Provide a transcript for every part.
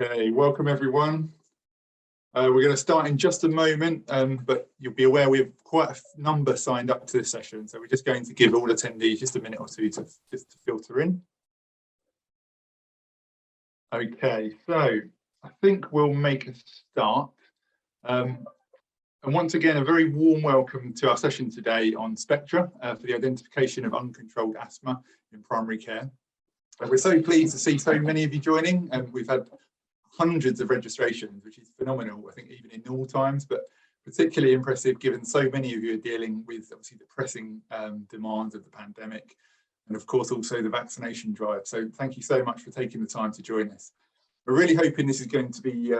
Okay, welcome everyone. We're going to start in just a moment, but you'll be aware we have quite a number signed up to this session, so we're just going to give all attendees just a minute or two to filter in. Okay, so I think we'll make a start. And once again, a very warm welcome to our session today on SPECTRA for the identification of uncontrolled asthma in primary care. We're so pleased to see so many of you joining, and we've had hundreds of registrations, which is phenomenal, I think, even in normal times, but particularly impressive given so many of you are dealing with obviously the pressing demands of the pandemic, and of course also the vaccination drive. So thank you so much for taking the time to join us. We're really hoping this is going to be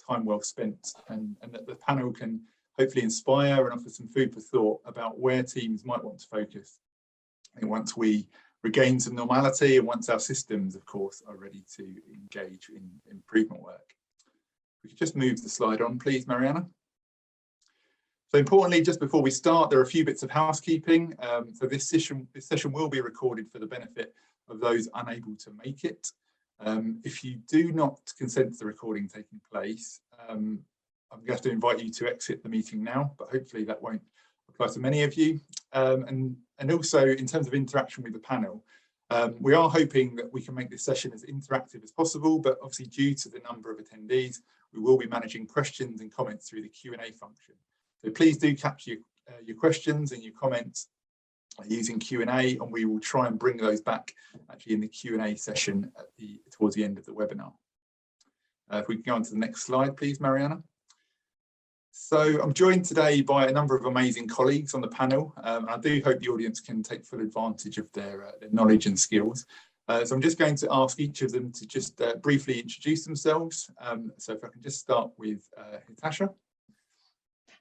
time well spent, and that the panel can hopefully inspire and offer some food for thought about where teams might want to focus. And once we regain some normality and once our systems, of course, are ready to engage in improvement work. We could just move the slide on, please, Mariana. So importantly, just before we start, there are a few bits of housekeeping. So this session will be recorded for the benefit of those unable to make it. If you do not consent to the recording taking place, I'm going to have to invite you to exit the meeting now, but hopefully that won't apply to many of you. And also in terms of interaction with the panel, we are hoping that we can make this session as interactive as possible, but obviously due to the number of attendees, we will be managing questions and comments through the Q&A function. So please do capture your questions and your comments using Q&A, and we will try and bring those back actually in the Q&A session towards the end of the webinar. If we can go on to the next slide, please, Mariana. So I'm joined today by a number of amazing colleagues on the panel. I do hope the audience can take full advantage of their knowledge and skills. So I'm just going to ask each of them to just briefly introduce themselves. So if I can just start with Natasha.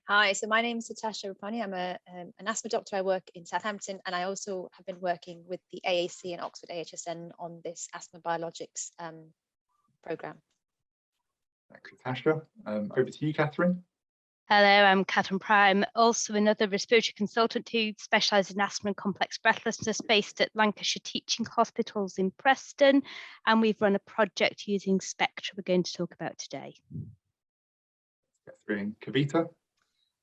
Hi, so my name is Natasha Rapani. I'm an asthma doctor. I work in Southampton, and I also have been working with the AAC and Oxford AHSN on this asthma biologics programme. Thanks, Natasha. Over to you, Catherine. Hello, I'm Catherine Prime, also another respiratory consultant who specialises in asthma and complex breathlessness based at Lancashire Teaching Hospitals in Preston, and we've run a project using SPECTRA we're going to talk about today. Catherine. Kavita.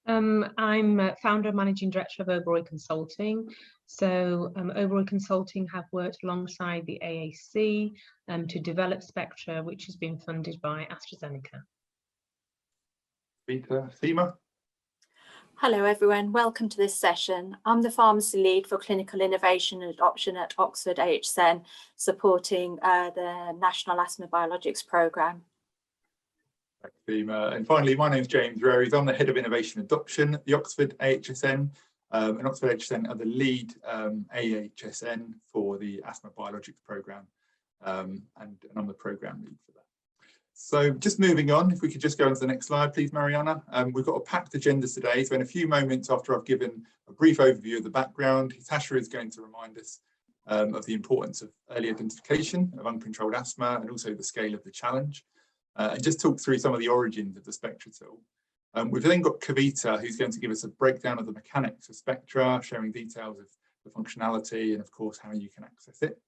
I'm founder and managing director of Oberoi Consulting. So Oberoi Consulting have worked alongside the AAC to develop SPECTRA, which has been funded by AstraZeneca. Seema. Hello everyone, welcome to this session. I'm the pharmacy lead for clinical innovation and adoption at Oxford AHSN, supporting the National Asthma Biologics Programme. Thanks, Seema. And finally, my name is James Rose. I'm the head of innovation adoption at the Oxford AHSN, and Oxford AHSN are the lead AHSN for the Asthma Biologics Programme, and I'm the programme lead for that. So just moving on, if we could just go on to the next slide, please, Mariana. We've got a packed agenda today, so in a few moments after I've given a brief overview of the background, Natasha is going to remind us of the importance of early identification of uncontrolled asthma and also the scale of the challenge, and just talk through some of the origins of the SPECTRA tool. We've then got Kavita, who's going to give us a breakdown of the mechanics of SPECTRA, sharing details of the functionality and of course how you can access it.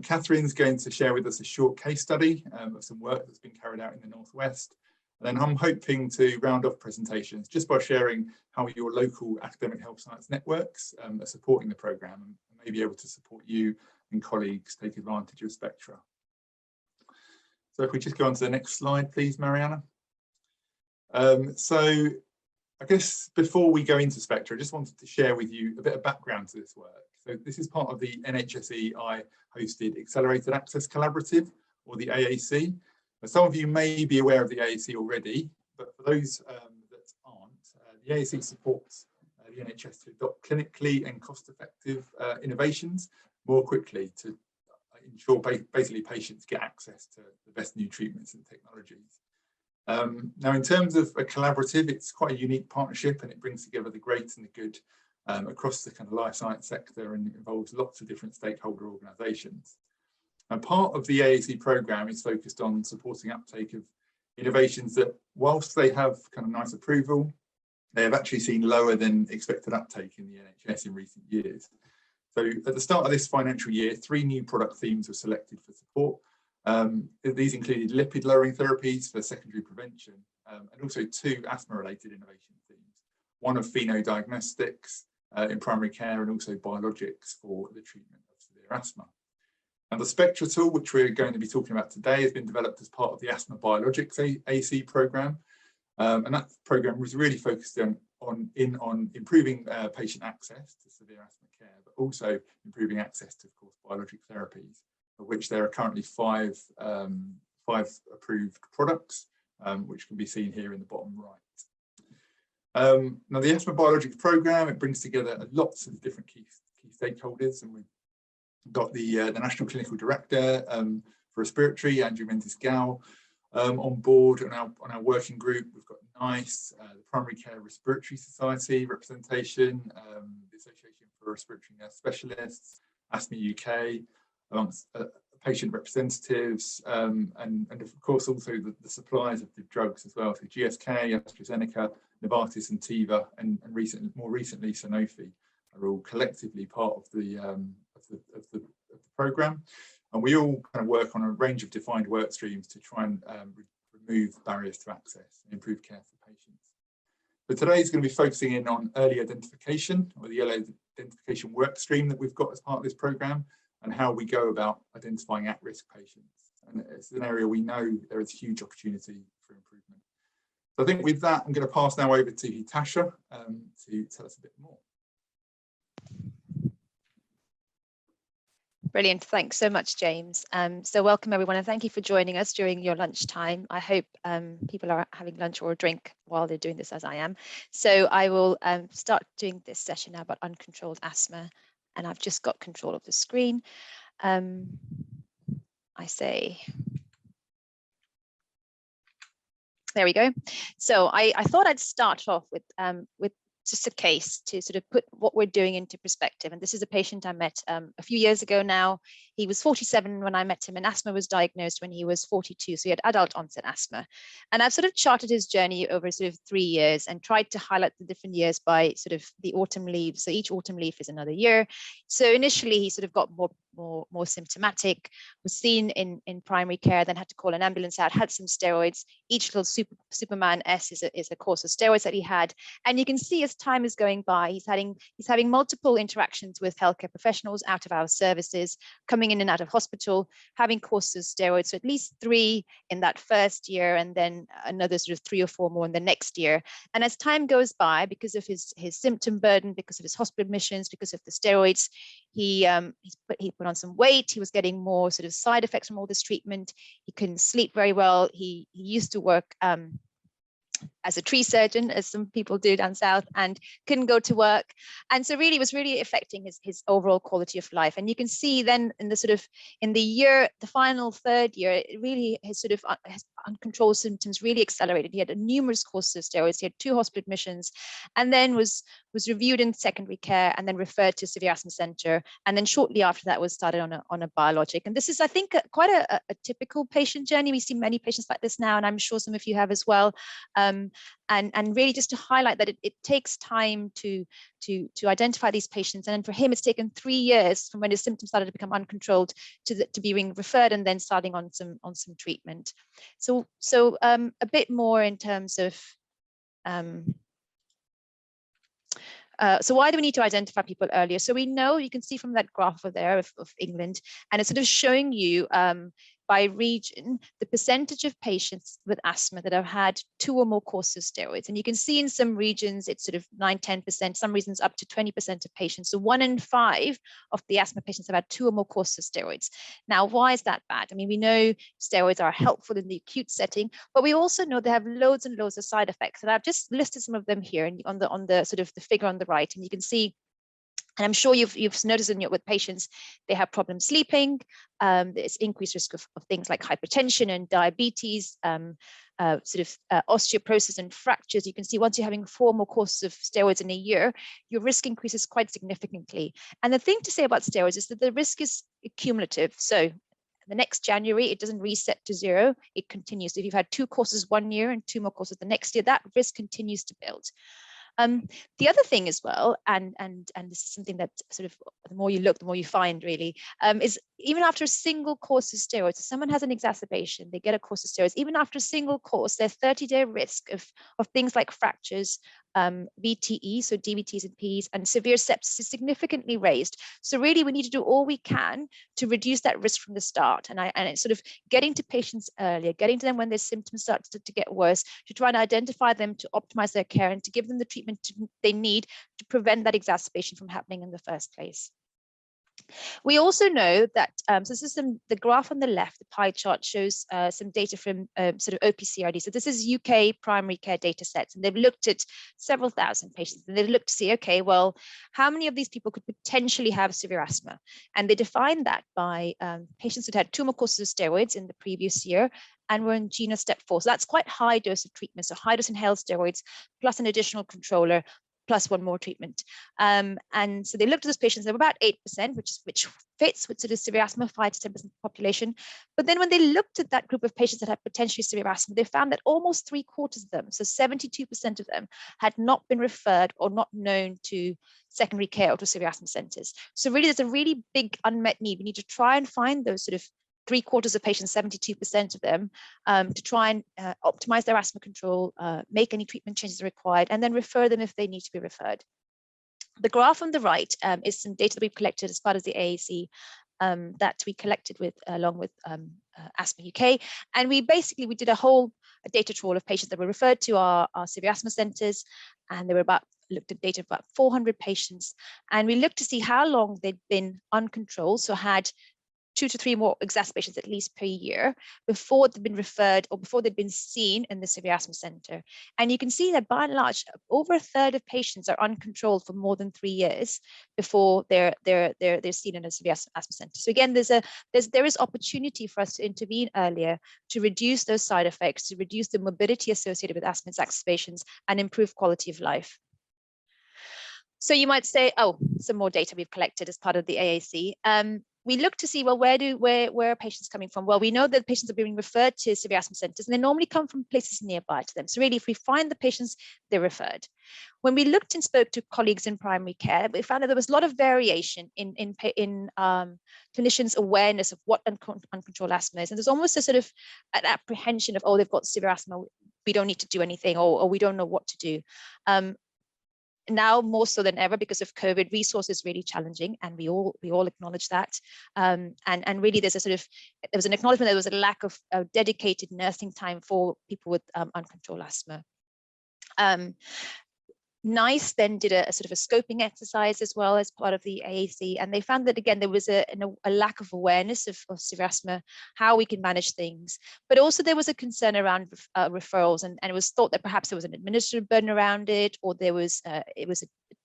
Catherine's going to share with us a short case study of some work that's been carried out in the Northwest. And then I'm hoping to round off presentations just by sharing how your local academic health science networks are supporting the programme and may be able to support you and colleagues take advantage of SPECTRA. So if we just go on to the next slide, please, Mariana. So I guess before we go into SPECTRA, I just wanted to share with you a bit of background to this work. So this is part of the NHS hosted Accelerated Access Collaborative, or the AAC. Some of you may be aware of the AAC already, but for those that aren't, the AAC supports the NHS to adopt clinically and cost-effective innovations more quickly to ensure basically patients get access to the best new treatments and technologies. Now, in terms of a collaborative, it's quite a unique partnership, and it brings together the great and the good across the kind of life science sector, and it involves lots of different stakeholder organisations. And part of the AAC programme is focused on supporting uptake of innovations that, whilst they have kind of nice approval, they have actually seen lower than expected uptake in the NHS in recent years. So at the start of this financial year, 3 new product themes were selected for support, These included lipid lowering therapies for secondary prevention, and also 2 asthma-related innovation themes, one of phenodiagnostics in primary care, and also biologics for the treatment of severe asthma. And the SPECTRA tool, which we're going to be talking about today, has been developed as part of the Asthma Biologics AC programme. And that programme was really focused on improving patient access to severe asthma care, but also improving access to, of course, biologic therapies, of which there are currently 5 approved products, which can be seen here in the bottom right. Now, the Asthma Biologics programme, it brings together lots of different key stakeholders, and we've got the National Clinical Director for Respiratory, Andrew Mendes-Gal, on board on our working group. We've got NICE, the Primary Care Respiratory Society representation, the Association for Respiratory Nurse Specialists, Asthma UK, amongst patient representatives, and of course also the suppliers of the drugs as well, so GSK, AstraZeneca, Novartis and Teva, and more recently Sanofi are all collectively part of the programme. And we all kind of work on a range of defined work streams to try and remove barriers to access and improve care for patients. But today is going to be focusing in on early identification, or the early identification work stream that we've got as part of this programme, and how we go about identifying at-risk patients. And it's an area we know there is huge opportunity for improvement. So I think with that, I'm going to pass now over to Hitasha to tell us a bit more. Brilliant. Thanks so much, James. So welcome everyone, and thank you for joining us during your lunchtime. I hope people are having lunch or a drink while they're doing this, as I am. So I will start doing this session now about uncontrolled asthma, and I've just got control of the screen. I say, there we go. So I thought I'd start off with just a case to sort of put what we're doing into perspective. And this is a patient I met a few years ago now. He was 47 when I met him, and asthma was diagnosed when he was 42. So he had adult onset asthma. And I've sort of charted his journey over sort of 3 years and tried to highlight the different years by sort of the autumn leaves. So each autumn leaf is another year. So initially he sort of got more symptomatic, was seen in primary care, then had to call an ambulance out, had some steroids. Each little Superman S is a course of steroids that he had. And you can see as time is going by, he's having multiple interactions with healthcare professionals, out of our services, coming in and out of hospital, having courses of steroids, so at least 3 in that first year, and then another sort of 3 or 4 more in the next year. And as time goes by, because of his symptom burden, because of his hospital admissions, because of the steroids, he put on some weight. He was getting more sort of side effects from all this treatment. He couldn't sleep very well. He used to work as a tree surgeon, as some people do down south, and couldn't go to work. And so really it was really affecting his overall quality of life. And you can see then in the final 3rd year, it really his uncontrolled symptoms really accelerated. He had numerous courses of steroids. He had 2 hospital admissions, and then was reviewed in secondary care, and then referred to severe asthma centre. And then shortly after that was started on a biologic. And this is, I think, quite a typical patient journey. We see many patients like this now, and I'm sure some of you have as well. And really just to highlight that it takes time to identify these patients. And for him, it's taken 3 years from when his symptoms started to become uncontrolled to being referred and then starting on some treatment. So a bit more in terms of so why do we need to identify people earlier? So we know, you can see from that graph over there of England, and it's sort of showing you by region the percentage of patients with asthma that have had 2 or more courses of steroids. And you can see in some regions it's sort of 9–10%, some regions up to 20% of patients. So 1 in 5 of the asthma patients have had 2 or more courses of steroids. Now, why is that bad? I mean, we know steroids are helpful in the acute setting, but we also know they have loads and loads of side effects. And I've just listed some of them here on the sort of the figure on the right, and you can see. And I'm sure you've noticed with patients, they have problems sleeping. There's increased risk of things like hypertension and diabetes, osteoporosis and fractures. You can see once you're having 4 more courses of steroids in a year, your risk increases quite significantly. And the thing to say about steroids is that the risk is cumulative. So the next January, it doesn't reset to 0. It continues. If you've had 2 courses 1 year and 2 more courses the next year, that risk continues to build. The other thing as well, and this is something that sort of the more you look, the more you find really, is even after a single course of steroids, if someone has an exacerbation, they get a course of steroids, even after a single course, their 30-day risk of things like fractures, VTE, so DVTs and PEs, and severe sepsis is significantly raised. So really we need to do all we can to reduce that risk from the start. And it's sort of getting to patients earlier, getting to them when their symptoms start to get worse, to try and identify them, to optimize their care, and to give them the treatment they need to prevent that exacerbation from happening in the first place. We also know that, so this is the graph on the left, the pie chart shows some data from sort of OPCRD. So this is UK primary care data sets, and they've looked at several thousand patients, and they've looked to see, okay, well, how many of these people could potentially have severe asthma? And they defined that by patients that had 2 more courses of steroids in the previous year and were in GINA step 4. So that's quite high dose of treatment. So high dose inhaled steroids plus an additional controller, plus 1 more treatment. And so they looked at those patients, they were about 8%, which fits with sort of severe asthma, 5 to 10% of the population. But then when they looked at that group of patients that had potentially severe asthma, they found that almost 3/4 of them, so 72% of them, had not been referred or not known to secondary care or to severe asthma centers. So really, there's a really big unmet need. We need to try and find those sort of 3/4 of patients, 72% of them, to try and optimize their asthma control, make any treatment changes required, and then refer them if they need to be referred. The graph on the right is some data that we've collected as part of the AAC that we collected along with Asthma UK. And we did a whole data trawl of patients that were referred to our severe asthma centers, and they were looked at data of about 400 patients. And we looked to see how long they'd been uncontrolled, so had 2 to 3 more exacerbations at least per year before they've been referred or before they've been seen in the severe asthma center. And you can see that by and large, over 1/3 of patients are uncontrolled for more than 3 years before they're seen in a severe asthma center. So again, there is opportunity for us to intervene earlier to reduce those side effects, to reduce the morbidity associated with asthma exacerbations, and improve quality of life. So you might say, oh, some more data we've collected as part of the AAC. We look to see, well, where are patients coming from? Well, we know that patients are being referred to severe asthma centers, and they normally come from places nearby to them. So really, if we find the patients, they're referred. When we looked and spoke to colleagues in primary care, we found that there was a lot of variation in clinicians' awareness of what uncontrolled asthma is. And there's almost a sort of an apprehension of, oh, they've got severe asthma, we don't need to do anything, or we don't know what to do. Now more so than ever, because of COVID, resources really challenging, and we all acknowledge that. And really, there was an acknowledgement that there was a lack of dedicated nursing time for people with uncontrolled asthma. NICE then did a sort of a scoping exercise as well as part of the AAC, and they found that again there was a lack of awareness of severe asthma, how we can manage things, but also there was a concern around referrals, and it was thought that perhaps there was an administrative burden around it, or it was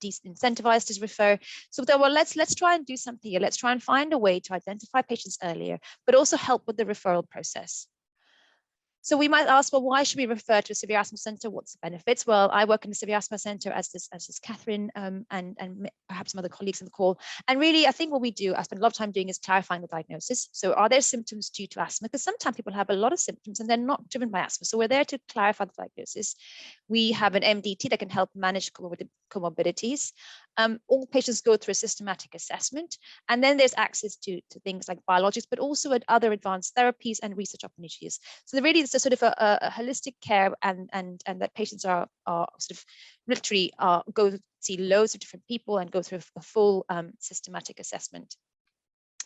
disincentivized to refer. So they were, let's try and do something here. Let's try and find a way to identify patients earlier, but also help with the referral process. So we might ask, well, why should we refer to a severe asthma center? What's the benefits? Well, I work in the severe asthma center, as does Catherine, and perhaps some other colleagues on the call. And really, I think what we do, I spend a lot of time doing, is clarifying the diagnosis. So are there symptoms due to asthma? Because sometimes people have a lot of symptoms and they're not driven by asthma. So we're there to clarify the diagnosis. We have an MDT that can help manage comorbidities. All patients go through a systematic assessment, and then there's access to things like biologics, but also at other advanced therapies and research opportunities. So really, it's a sort of a holistic care, and that patients are sort of literally go see loads of different people and go through a full systematic assessment.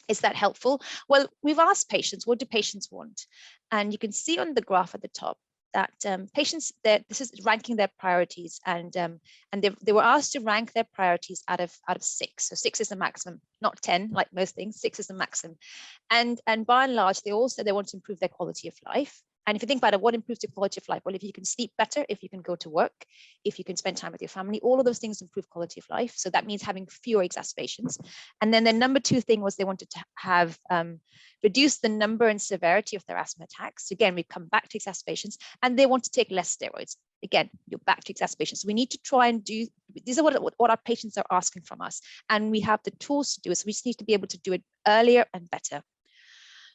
Is that helpful? Well, we've asked patients, what do patients want? And you can see on the graph at the top that patients, this is ranking their priorities, and they were asked to rank their priorities out of 6. So 6 is the maximum, not 10 like most things. 6 is the maximum, and by and large, they all said they want to improve their quality of life. And if you think about it, what improves your quality of life? Well, if you can sleep better, if you can go to work, if you can spend time with your family, all of those things improve quality of life. So that means having fewer exacerbations. And then the number 2 thing was they wanted to have reduce the number and severity of their asthma attacks. Again, we come back to exacerbations, and they want to take less steroids. Again, you're back to exacerbations. So we need to try and do, these are what our patients are asking from us. And we have the tools to do it. So we just need to be able to do it earlier and better.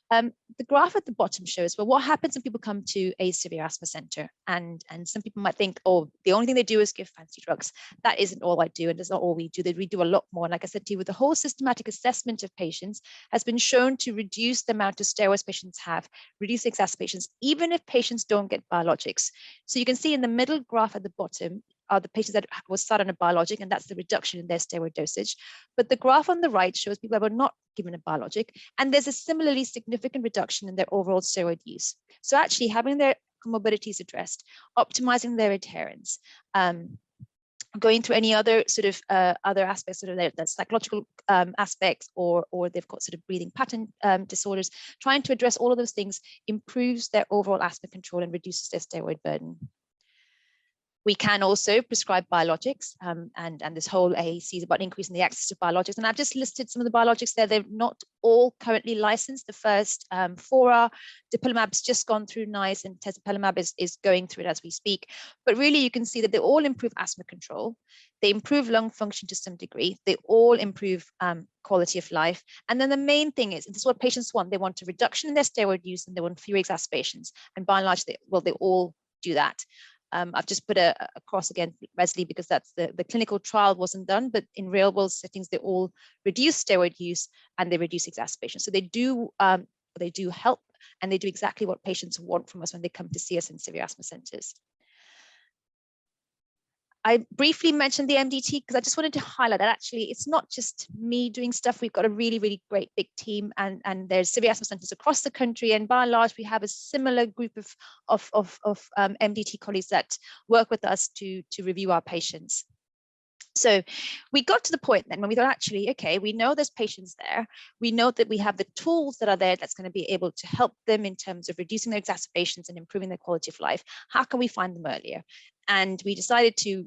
The graph at the bottom shows, well, what happens when people come to a severe asthma centre? And some people might think, oh, the only thing they do is give fancy drugs. That isn't all I do, and that's not all we do. We do a lot more. And like I said to you, with the whole systematic assessment of patients has been shown to reduce the amount of steroids patients have, reduce exacerbations, even if patients don't get biologics. So you can see in the middle graph at the bottom are the patients that was started on a biologic, and that's the reduction in their steroid dosage. But the graph on the right shows people that were not given a biologic, and there's a similarly significant reduction in their overall steroid use. So actually having their comorbidities addressed, optimizing their adherence, going through any other sort of other aspects, sort of their psychological aspects, or they've got sort of breathing pattern disorders, trying to address all of those things improves their overall asthma control and reduces their steroid burden. We can also prescribe biologics, and this whole AAC is about increasing the access to biologics. And I've just listed some of the biologics there. They're not all currently licensed. The first 4 are. Dupilumab's just gone through NICE, and tezepelumab is going through it as we speak. But really, you can see that they all improve asthma control. They improve lung function to some degree. They all improve quality of life. And then the main thing is, and this is what patients want, they want a reduction in their steroid use, and they want fewer exacerbations. And by and large, they all do that. I've just put a cross again, Wesley, because that's the clinical trial wasn't done, but in real world settings, they all reduce steroid use and they reduce exacerbation. So they do help, and they do exactly what patients want from us when they come to see us in severe asthma centers. I briefly mentioned the MDT because I just wanted to highlight that actually it's not just me doing stuff. We've got a really, really great big team, and there's severe asthma centers across the country. And by and large, we have a similar group of MDT colleagues that work with us to review our patients. So we got to the point then when we thought, actually, okay, we know there's patients there. We know that we have the tools that are there that's going to be able to help them in terms of reducing their exacerbations and improving their quality of life. How can we find them earlier? And we decided to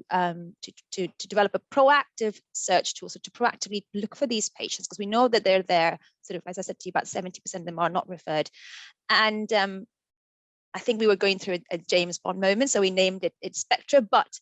develop a proactive search tool, so to proactively look for these patients, because we know that they're there. Sort of, as I said to you, about 70% of them are not referred. And I think we were going through a James Bond moment, so we named it SPECTRA. But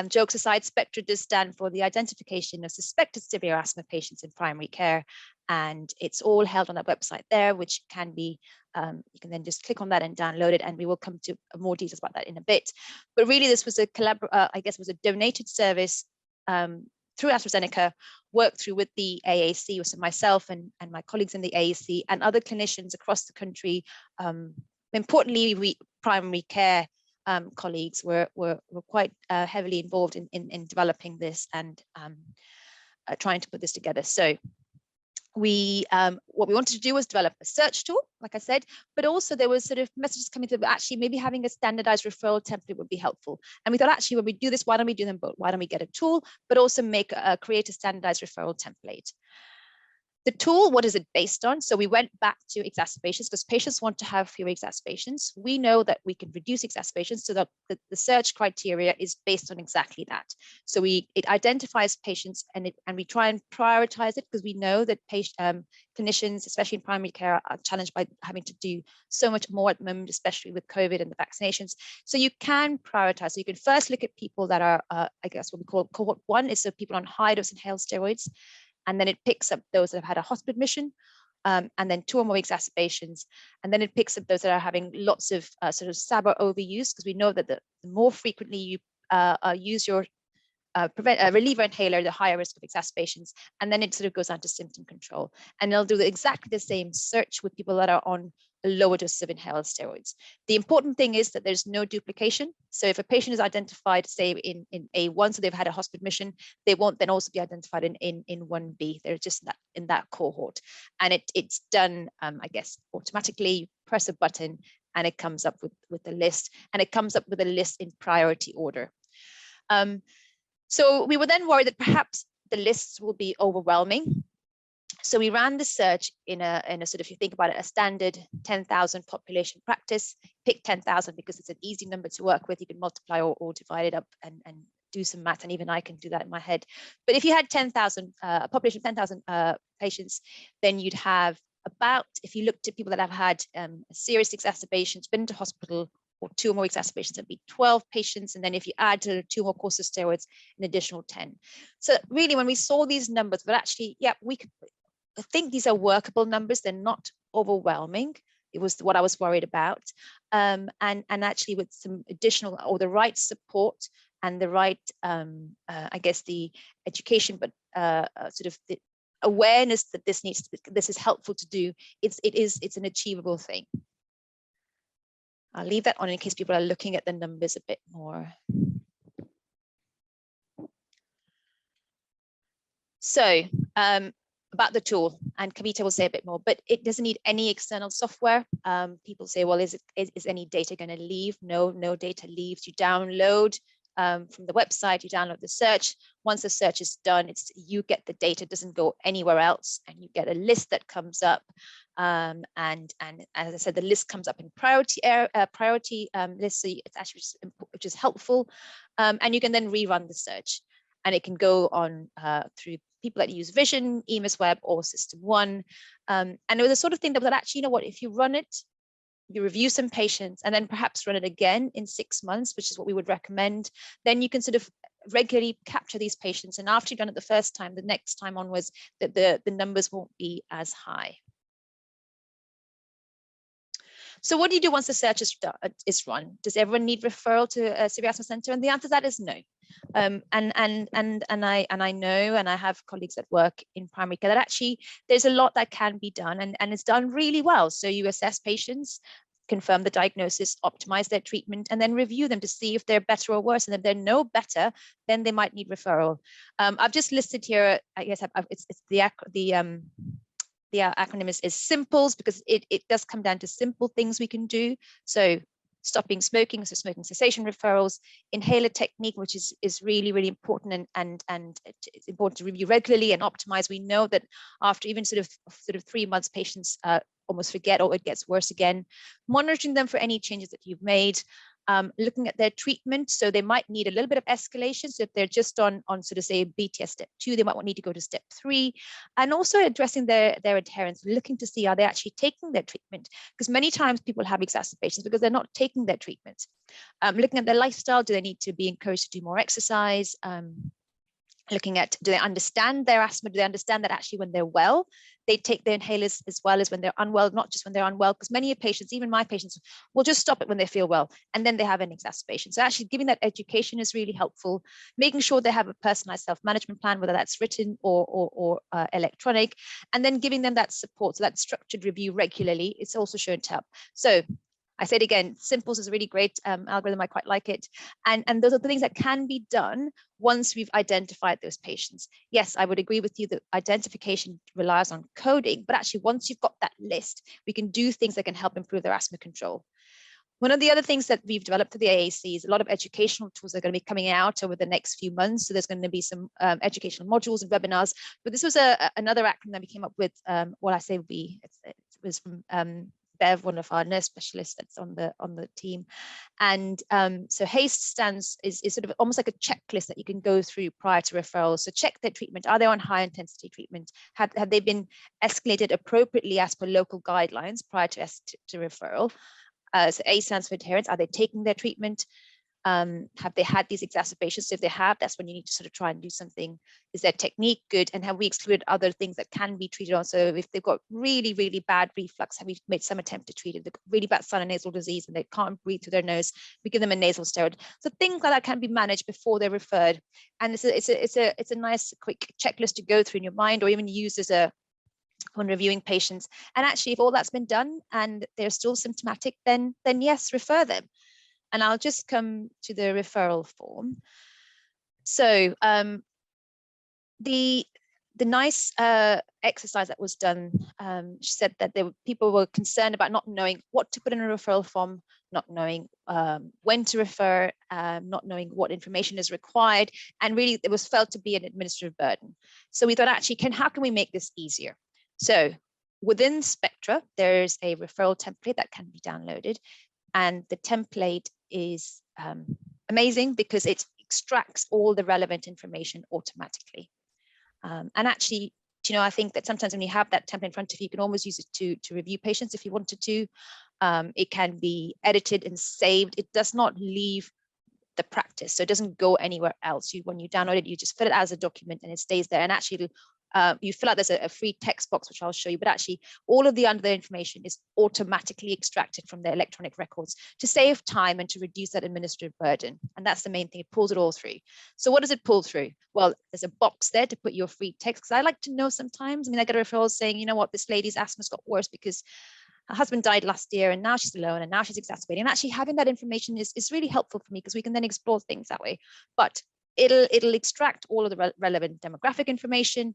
jokes aside, SPECTRA does stand for the identification of suspected severe asthma patients in primary care, and it's all held on that website there, which can be, you can then just click on that and download it, and we will come to more details about that in a bit. But really, this was a I guess it was a donated service through AstraZeneca, worked through with the AAC, so myself and my colleagues in the AAC and other clinicians across the country. Importantly, we primary care colleagues were quite heavily involved in developing this and trying to put this together. So we what we wanted to do was develop a search tool, like I said, but also there was sort of messages coming through that actually maybe having a standardized referral template would be helpful. And we thought, actually, when we do this, why don't we do them both? Why don't we get a tool, but also create a standardized referral template? The tool, what is it based on? So we went back to exacerbations because patients want to have fewer exacerbations. We know that we can reduce exacerbations, so that the search criteria is based on exactly that. So it identifies patients, and we try and prioritize it, because we know that clinicians, especially in primary care, are challenged by having to do so much more at the moment, especially with COVID and the vaccinations. So you can prioritize. So you can first look at people that are, I guess what we call cohort 1 is so people on high dose inhaled steroids. And then it picks up those that have had a hospital admission, and then 2 or more exacerbations. And then it picks up those that are having lots of sort of SAB or overuse, because we know that the more frequently you use your reliever inhaler, the higher risk of exacerbations. And then it sort of goes on to symptom control. And they'll do exactly the same search with people that are on lower doses of inhaled steroids. The important thing is that there's no duplication. So if a patient is identified, say in A1, so they've had a hospital admission, they won't then also be identified in 1B. They're just in that cohort. And it's done, I guess, automatically. You press a button and it comes up with a list, and it comes up with a list in priority order. So we were then worried that perhaps the lists will be overwhelming. So we ran the search in a sort of, if you think about it, a standard 10,000 population practice. Pick 10,000 because it's an easy number to work with. You can multiply or divide it up and do some math, and even I can do that in my head. But if you had 10,000, a population of 10,000 patients, then you'd have about, if you looked at people that have had serious exacerbations, been to hospital, or 2 or more exacerbations, it'd be 12 patients. And then if you add to 2 more courses of steroids, an additional 10. So really, when we saw these numbers, but actually, yeah, we could, think these are workable numbers. They're not overwhelming. It was what I was worried about. And actually with some additional or the right support and the right, I guess, the education, but sort of the awareness that this is helpful to do, it's an achievable thing. I'll leave that on in case people are looking at the numbers a bit more. So about the tool, and Kavita will say a bit more, but it doesn't need any external software. People say, well, is any data going to leave? No data leaves. You download from the website, you download the search. Once the search is done, you get the data, it doesn't go anywhere else, and you get a list that comes up. And as I said, the list comes up in priority list, so it's actually which is helpful. And you can then rerun the search, and it can go on through people that use Vision, EMIS Web, or System 1. And it was the sort of thing that actually, you know what, if you run it, you review some patients, and then perhaps run it again in 6 months, which is what we would recommend, then you can sort of regularly capture these patients. And after you've done it the first time, the next time onwards, the numbers won't be as high. So what do you do once the search is run? Does everyone need referral to a severe asthma center? And the answer to that is no. And I know, and I have colleagues that work in primary care, that actually there's a lot that can be done, and it's done really well. So you assess patients, confirm the diagnosis, optimize their treatment, and then review them to see if they're better or worse. And if they're no better, then they might need referral. I've just listed here, I guess it's the acronym is SIMPLES, because it does come down to simple things we can do. So stopping smoking, so smoking cessation referrals, inhaler technique, which is really, really important, and it's important to review regularly and optimize. We know that after even sort of 3 months, patients almost forget, or it gets worse again. Monitoring them for any changes that you've made. Looking at their treatment, so they might need a little bit of escalation. So if they're just on sort of say BTS step 2, they might need to go to step 3, and also addressing their adherence, looking to see, are they actually taking their treatment? Because many times people have exacerbations because they're not taking their treatment. Looking at their lifestyle, do they need to be encouraged to do more exercise? Looking at, do they understand their asthma? Do they understand that actually when they're well, they take their inhalers as well as when they're unwell, not just when they're unwell, because many patients, even my patients, will just stop it when they feel well, and then they have an exacerbation. So actually giving that education is really helpful, making sure they have a personalized self-management plan, whether that's written or electronic, and then giving them that support, so that structured review regularly, it's also shown to help. So I said again, Simples is a really great algorithm. I quite like it. And those are the things that can be done once we've identified those patients. Yes, I would agree with you that identification relies on coding, but actually once you've got that list, we can do things that can help improve their asthma control. One of the other things that we've developed for the AAC is a lot of educational tools that are going to be coming out over the next few months. So there's going to be some educational modules and webinars, but this was another acronym that we came up with. Well, I say we, it was from Bev, one of our nurse specialists that's on the team. And so HASTE is sort of almost like a checklist that you can go through prior to referral. So check their treatment. Are they on high intensity treatment? Have they been escalated appropriately as per local guidelines prior to referral? So A stands for adherence. Are they taking their treatment? Have they had these exacerbations? So if they have, that's when you need to sort of try and do something. Is their technique good? And have we excluded other things that can be treated on? So if they've got really, really bad reflux, have we made some attempt to treat it? They've got really bad sinonasal disease and they can't breathe through their nose, we give them a nasal steroid. So things like that can be managed before they're referred. And it's a nice quick checklist to go through in your mind, or even use as when reviewing patients. And actually, if all that's been done and they're still symptomatic, then yes, refer them. And I'll just come to the referral form. So the nice exercise that was done, she said that people were concerned about not knowing what to put in a referral form, not knowing when to refer, not knowing what information is required, and really it was felt to be an administrative burden. So we thought, actually, how can we make this easier? So within Spectra, there's a referral template that can be downloaded. And the template is amazing because it extracts all the relevant information automatically. And actually, I think that sometimes when you have that template in front of you, you can almost use it to review patients if you wanted to. It can be edited and saved. It does not leave the practice, so it doesn't go anywhere else. When you download it, you just fill it as a document and it stays there. And actually, you fill out, there's a free text box, which I'll show you, but actually all of the other information is automatically extracted from their electronic records to save time and to reduce that administrative burden. And that's the main thing, it pulls it all through. So what does it pull through? Well, there's a box there to put your free text, because I like to know sometimes, I mean, I get a referral saying, you know what, this lady's asthma's got worse because her husband died last year and now she's alone and now she's exacerbating. And actually having that information is really helpful for me, because we can then explore things that way. But it'll extract all of the relevant demographic information.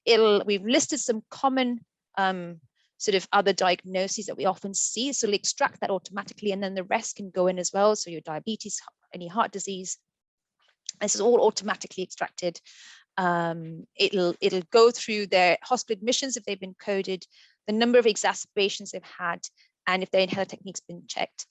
We've listed some common sort of other diagnoses that we often see, so it'll extract that automatically, and then the rest can go in as well. So your diabetes, any heart disease, this is all automatically extracted. It'll go through their hospital admissions if they've been coded, the number of exacerbations they've had, and if their inhaler technique's been checked.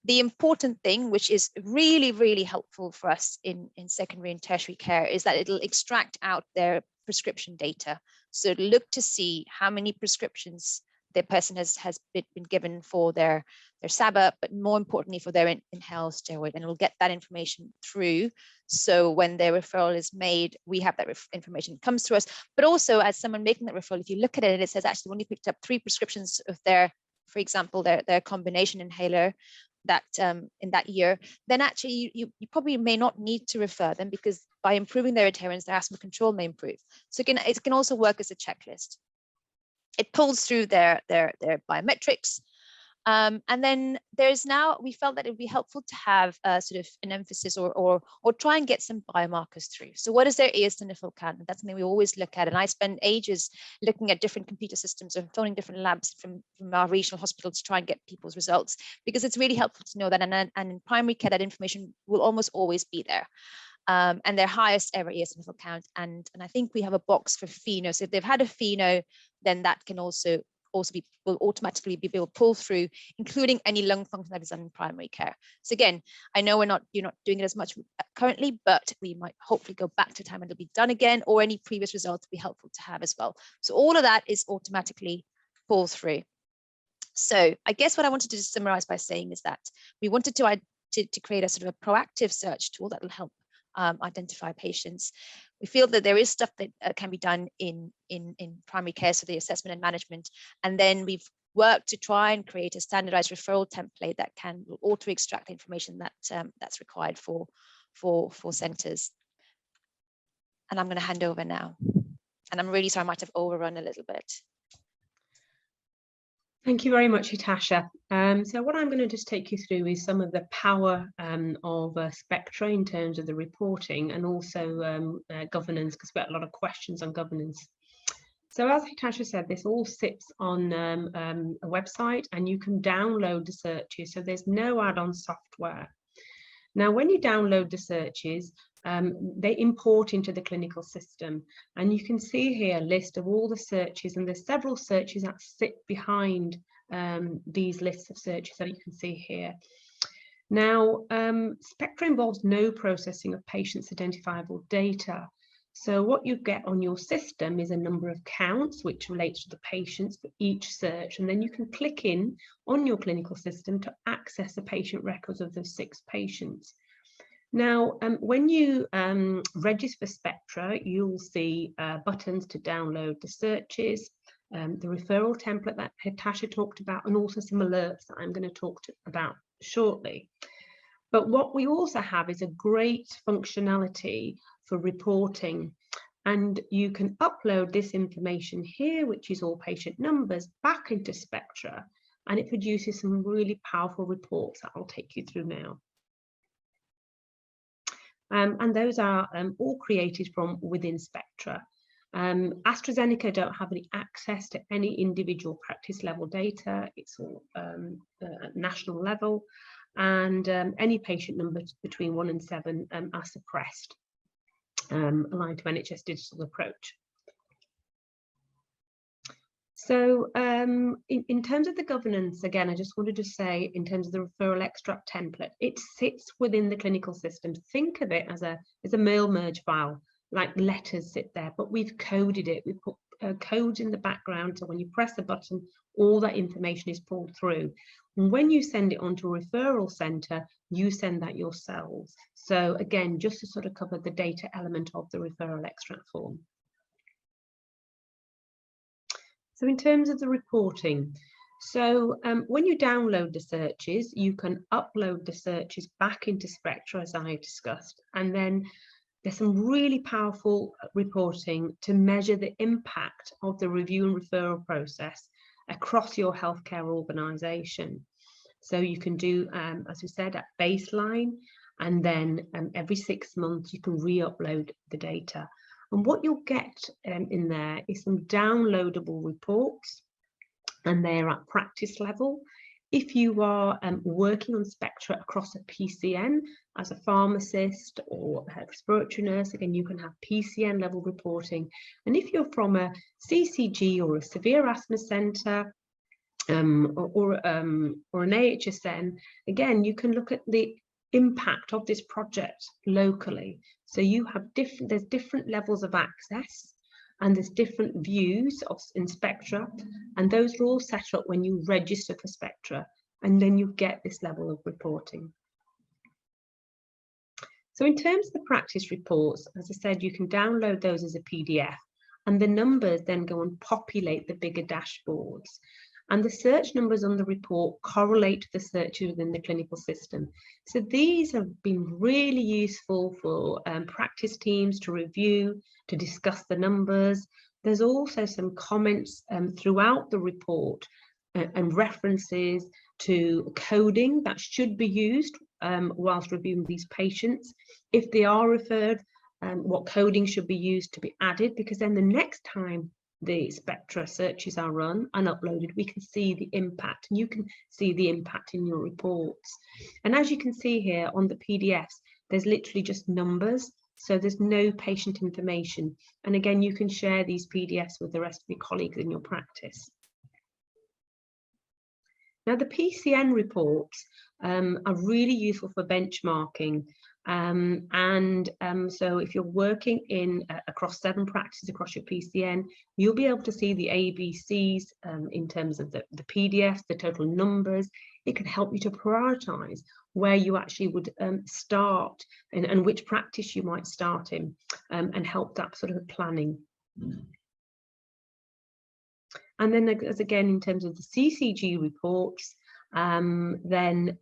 The important thing, which is really, really helpful for us in secondary and tertiary care, is that it'll extract out their prescription data. So it'll look to see how many prescriptions the person has been given for their SABA, but more importantly for their inhaled steroid, and it'll get that information through. So when their referral is made, we have that information comes to us. But also, as someone making that referral, if you look at it, it says actually when you picked up 3 prescriptions of their, for example, their combination inhaler, that in that year, then actually you probably may not need to refer them, because by improving their adherence, their asthma control may improve. So it can also work as a checklist. It pulls through their biometrics. And then we felt that it would be helpful to have sort of an emphasis or try and get some biomarkers through. So what is their eosinophil count? And that's something we always look at. And I spend ages looking at different computer systems and phoning different labs from our regional hospitals to try and get people's results, because it's really helpful to know that. And in primary care, that information will almost always be there. And their highest ever eosinophil count. And I think we have a box for pheno. So if they've had a pheno, then that can also will automatically be able to pull through, including any lung function that is done in primary care. So again, I know you're not doing it as much currently, but we might hopefully go back to time and it'll be done again, or any previous results would be helpful to have as well. So all of that is automatically pulled through. So I guess what I wanted to just summarize by saying is that we wanted to create a sort of a proactive search tool that will help identify patients. We feel that there is stuff that can be done in primary care, so the assessment and management, and then we've worked to try and create a standardized referral template that can auto extract the information that's required for centers. And I'm going to hand over now, and I'm really sorry I might have overrun a little bit. Thank you very much, Natasha. So what I'm going to just take you through is some of the power of SPECTRA in terms of the reporting, and also governance, because we had a lot of questions on governance. So as Natasha said, this all sits on a website, and you can download the searches. So there's no add-on software. Now, when you download the searches, they import into the clinical system, and you can see here a list of all the searches, and there's several searches that sit behind these lists of searches that you can see here. Now, SPECTRA involves no processing of patients' identifiable data. So what you get on your system is a number of counts which relates to the patients for each search, and then you can click in on your clinical system to access the patient records of those 6 patients. Now, when you register for SPECTRA, you'll see buttons to download the searches, the referral template that Natasha talked about, and also some alerts that I'm going to talk about shortly. But what we also have is a great functionality for reporting, and you can upload this information here, which is all patient numbers, back into SPECTRA, and it produces some really powerful reports that I'll take you through now. And those are all created from within SPECTRA. AstraZeneca don't have any access to any individual practice level data. It's all at national level, and any patient numbers between 1 and 7 are suppressed, aligned to NHS digital approach. So in terms of the governance, again, I just wanted to say, in terms of the referral extract template, it sits within the clinical system. Think of it as a mail merge file, like letters sit there, but we've coded it. We've put codes in the background, so when you press the button, all that information is pulled through. And when you send it onto a referral centre, you send that yourselves. So again, just to sort of cover the data element of the referral extract form. So in terms of the reporting, so when you download the searches, you can upload the searches back into SPECTRA, as I discussed, and then there's some really powerful reporting to measure the impact of the review and referral process across your healthcare organisation. So you can do, as we said, at baseline, and then every 6 months you can re-upload the data. And what you'll get in there is some downloadable reports, and they're at practice level. If you are working on SPECTRA across a PCN as a pharmacist or a respiratory nurse, again, you can have PCN level reporting. And if you're from a CCG or a severe asthma centre or an AHSN, again, you can look at the impact of this project locally. So you have there's different levels of access, and there's different views in SPECTRA, and those are all set up when you register for SPECTRA, and then you get this level of reporting. So in terms of the practice reports, as I said, you can download those as a PDF, and the numbers then go and populate the bigger dashboards. And the search numbers on the report correlate to the searches within the clinical system. So these have been really useful for practice teams to review, to discuss the numbers. There's also some comments throughout the report and references to coding that should be used whilst reviewing these patients. If they are referred, what coding should be used to be added, because then the next time the SPECTRA searches are run and uploaded, we can see the impact, and you can see the impact in your reports. And as you can see here on the PDFs, there's literally just numbers, so there's no patient information. And again, you can share these PDFs with the rest of your colleagues in your practice. Now, the PCN reports are really useful for benchmarking. So if you're working in across 7 practices across your PCN, you'll be able to see the ABCs in terms of the PDFs, the total numbers. It can help you to prioritize where you actually would start and which practice you might start in, and help that sort of planning. And then, as again, in terms of the CCG reports, then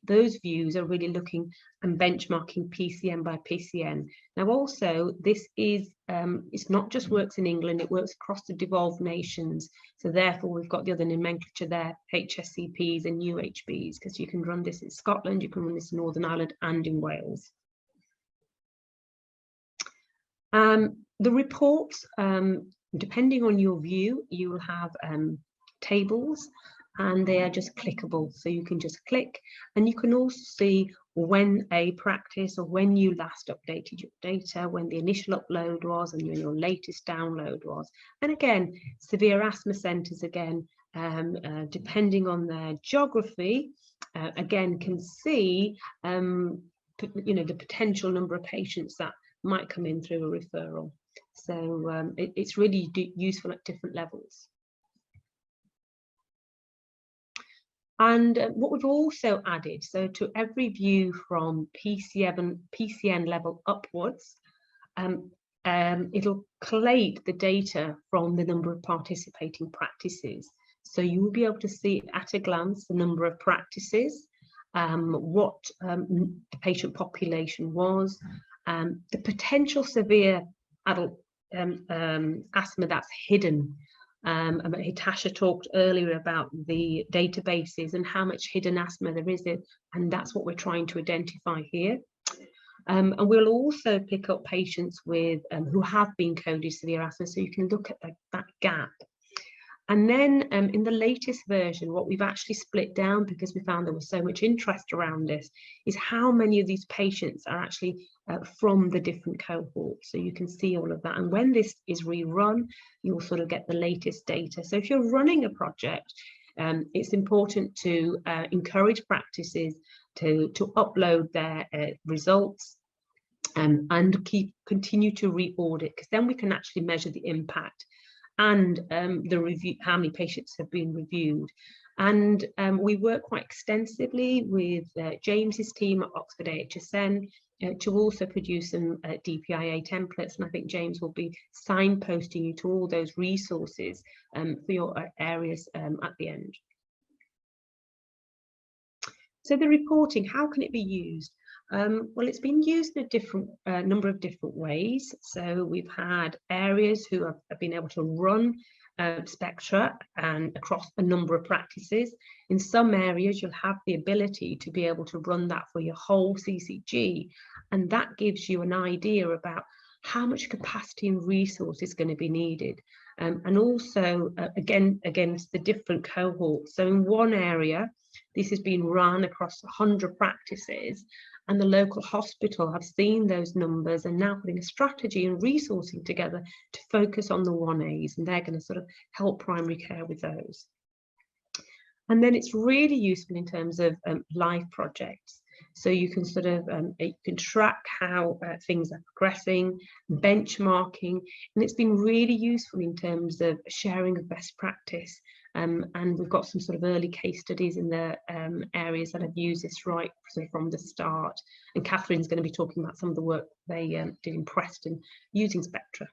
those views are really looking and benchmarking PCN by PCN. Now, also, this is it's not just works in England; it works across the devolved nations. So therefore, we've got the other nomenclature there: HSCPs and UHBs, because you can run this in Scotland, you can run this in Northern Ireland, and in Wales. The reports, depending on your view, you will have tables, and they are just clickable. So you can just click, and you can also see when a practice or when you last updated your data, when the initial upload was, and when your latest download was. And again, severe asthma centres, again, depending on their geography, again, can see the potential number of patients that might come in through a referral. So it's really useful at different levels. And what we've also added, so to every view from PCN level upwards, it'll collate the data from the number of participating practices. So you will be able to see at a glance the number of practices, what the patient population was, the potential severe adult asthma that's hidden. Hitasha talked earlier about the databases and how much hidden asthma there is, and that's what we're trying to identify here. And we'll also pick up patients with who have been coded severe asthma, so you can look at that gap. And then in the latest version, what we've actually split down, because we found there was so much interest around this, is how many of these patients are actually from the different cohorts. So you can see all of that. And when this is rerun, you'll sort of get the latest data. So if you're running a project, it's important to encourage practices to upload their results and continue to re-audit, because then we can actually measure the impact and the review, how many patients have been reviewed. And we work quite extensively with James's team at Oxford AHSN to also produce some DPIA templates. And I think James will be signposting you to all those resources for your areas at the end. So the reporting, how can it be used? Well, it's been used in a different number of different ways. So we've had areas who have been able to run SPECTRA and across a number of practices. In some areas, you'll have the ability to be able to run that for your whole CCG, and that gives you an idea about how much capacity and resource is going to be needed, and also again against the different cohorts. So in one area, this has been run across 100 practices, and the local hospital have seen those numbers and now putting a strategy and resourcing together to focus on the 1As, and they're going to sort of help primary care with those. And then it's really useful in terms of live projects. So you can sort of you can track how things are progressing, benchmarking, and it's been really useful in terms of sharing of best practice. And we've got some sort of early case studies in the areas that have used this right sort of from the start. And Catherine's going to be talking about some of the work they did in Preston using SPECTRA.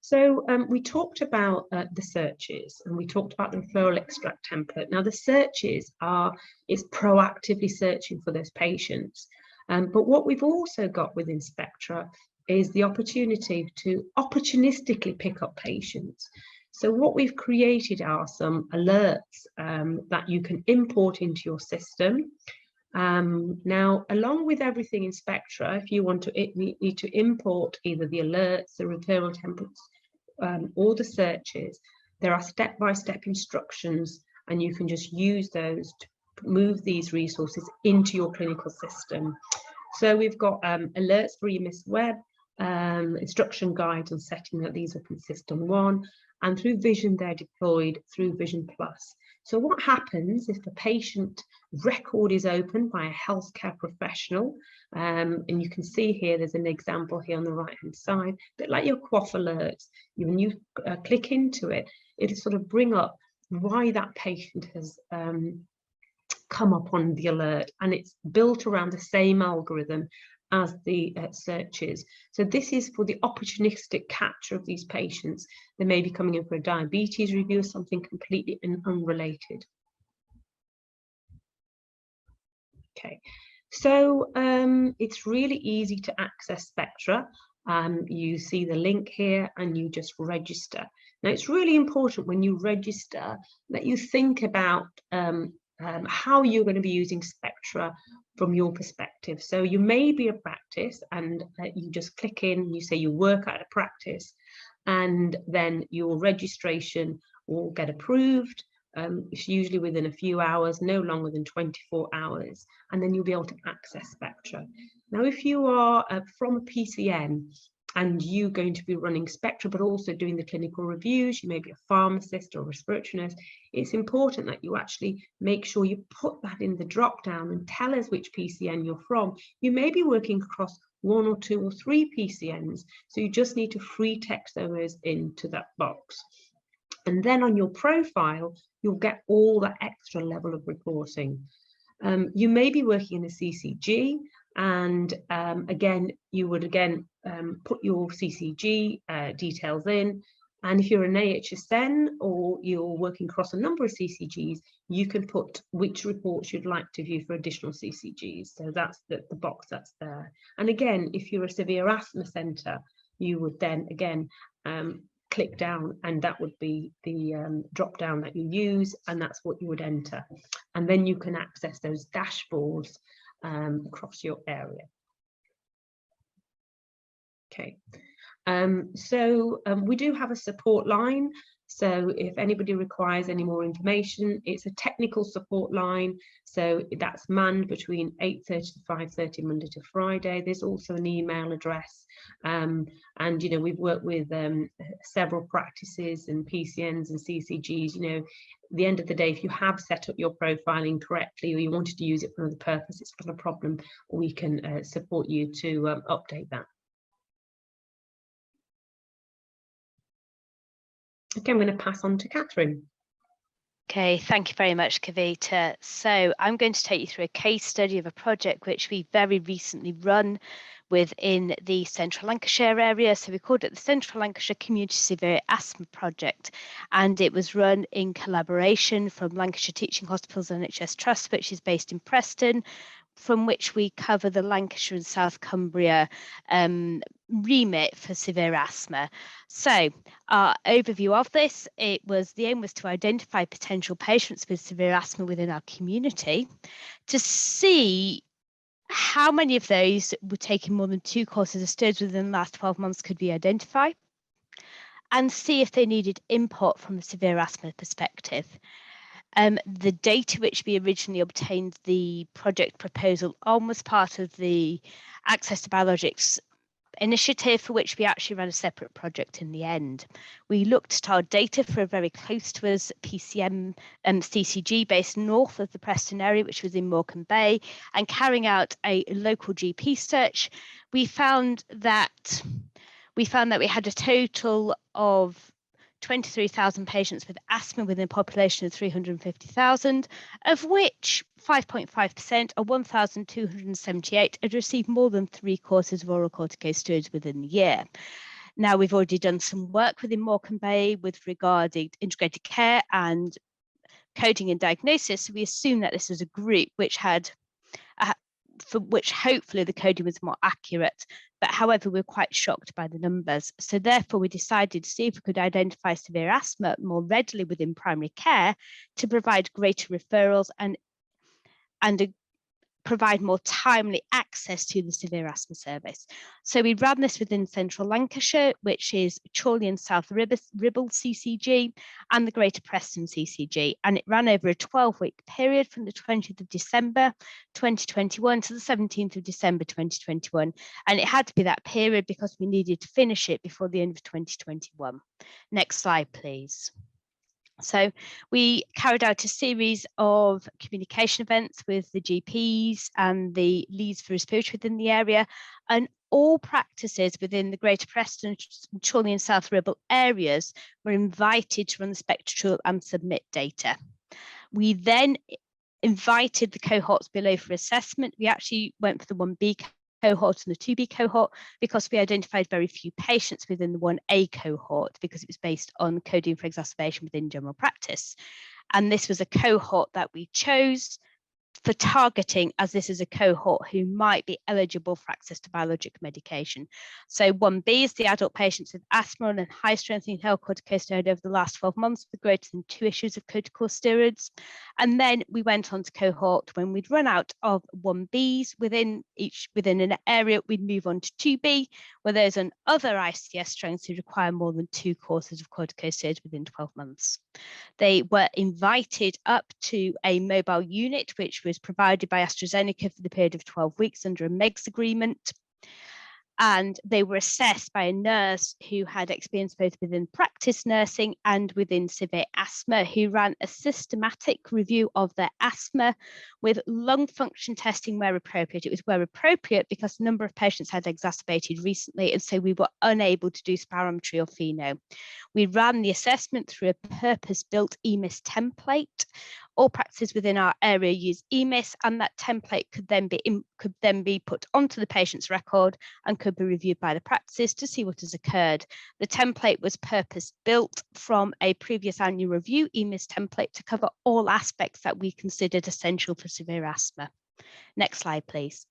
So we talked about the searches, and we talked about the referral extract template. Now the searches is proactively searching for those patients. But what we've also got within SPECTRA is the opportunity to opportunistically pick up patients. So what we've created are some alerts that you can import into your system. Now, along with everything in SPECTRA, if you want to need to import either the alerts, the referral templates, or the searches, there are step-by-step instructions, and you can just use those to move these resources into your clinical system. So we've got alerts for EMIS Web, instruction guides on setting these up in System 1, and through Vision they're deployed through Vision Plus. So what happens if the patient record is opened by a healthcare professional, and you can see here there's an example here on the right hand side, a bit like your QOF alerts. When you click into it, it'll sort of bring up why that patient has come up on the alert, and it's built around the same algorithm as the searches. So this is for the opportunistic capture of these patients. They may be coming in for a diabetes review or something completely unrelated. Okay, so it's really easy to access SPECTRA. You see the link here and you just register. Now it's really important when you register that you think about how you're going to be using SPECTRA from your perspective. So you may be a practice and you just click in, you say you work at a practice, and then your registration will get approved. It's usually within a few hours, no longer than 24 hours, and then you'll be able to access SPECTRA. Now, if you are from a PCN and you're going to be running SPECTRA, but also doing the clinical reviews, you may be a pharmacist or a respiratory nurse, it's important that you actually make sure you put that in the drop down and tell us which PCN you're from. You may be working across 1 or 2 or 3 PCNs, so you just need to free text those into that box. And then on your profile, you'll get all that extra level of reporting. You may be working in a CCG, and again, you would put your CCG details in. And if you're an AHSN or you're working across a number of CCGs, you can put which reports you'd like to view for additional CCGs. So that's the box that's there. And again, if you're a severe asthma centre, you would then again click down, and that would be the drop down that you use, and that's what you would enter. And then you can access those dashboards across your area. Okay, so we do have a support line. So if anybody requires any more information, it's a technical support line. So that's manned between 8:30 to 5:30 Monday to Friday. There's also an email address. And, you know, we've worked with several practices and PCNs and CCGs. You know, at the end of the day, if you have set up your profiling correctly or you wanted to use it for another purpose, it's not a problem. We can support you to update that. Okay, I'm going to pass on to Catherine. Okay, thank you very much, Kavita. So I'm going to take you through a case study of a project which we very recently run within the Central Lancashire area. So we called it the Central Lancashire Community Severe Asthma Project, and it was run in collaboration from Lancashire Teaching Hospitals and NHS Trust, which is based in Preston, from which we cover the Lancashire and South Cumbria remit for severe asthma. So our overview of this, the aim was to identify potential patients with severe asthma within our community, to see how many of those were taking more than 2 courses of steroids within the last 12 months could we identify, and see if they needed input from the severe asthma perspective. The data which we originally obtained the project proposal on was part of the Access to Biologics initiative, for which we actually ran a separate project in the end. We looked at our data for a very close to us PCM CCG based north of the Preston area, which was in Morecambe Bay, and carrying out a local GP search, we found that we had a total of 23,000 patients with asthma within a population of 350,000, of which 5.5% or 1,278 had received more than 3 courses of oral corticosteroids within the year. Now, we've already done some work within Morecambe Bay with regarding integrated care and coding and diagnosis. So we assume that this was a group which had for which hopefully the coding was more accurate, but however we're quite shocked by the numbers. So therefore we decided to see if we could identify severe asthma more readily within primary care to provide greater referrals and provide more timely access to the severe asthma service. So we ran this within Central Lancashire, which is Chorley and South Ribble CCG and the Greater Preston CCG, and it ran over a 12-week period from the 20th of December 2021 to the 17th of December 2021, and it had to be that period because we needed to finish it before the end of 2021. Next slide, please. So we carried out a series of communication events with the GPs and the leads for respiratory within the area, and all practices within the Greater Preston, Chorley and South Ribble areas were invited to run the SPECTRA tool and submit data. We then invited the cohorts below for assessment. We actually went for the 1B cohort and the 2B cohort because we identified very few patients within the 1A cohort because it was based on coding for exacerbation within general practice. And this was a cohort that we chose for targeting, as this is a cohort who might be eligible for access to biologic medication. So 1B is the adult patients with asthma and high strength inhaled corticosteroid over the last 12 months with greater than 2 issues of corticosteroids. And then we went on to cohort when we'd run out of 1Bs within an area, we'd move on to 2B, where there's an other ICS strengths who require more than 2 courses of corticosteroids within 12 months. They were invited up to a mobile unit, which was provided by AstraZeneca for the period of 12 weeks under a MEGS agreement. And they were assessed by a nurse who had experience both within practice nursing and within severe asthma, who ran a systematic review of their asthma with lung function testing where appropriate. It was where appropriate because a number of patients had exacerbated recently, and so we were unable to do spirometry or pheno. We ran the assessment through a purpose-built EMIS template. All practices within our area use EMIS, and that template could then be put onto the patient's record and could be reviewed by the practices to see what has occurred. The template was purpose-built from a previous annual review EMIS template to cover all aspects that we considered essential for severe asthma. Next slide, please.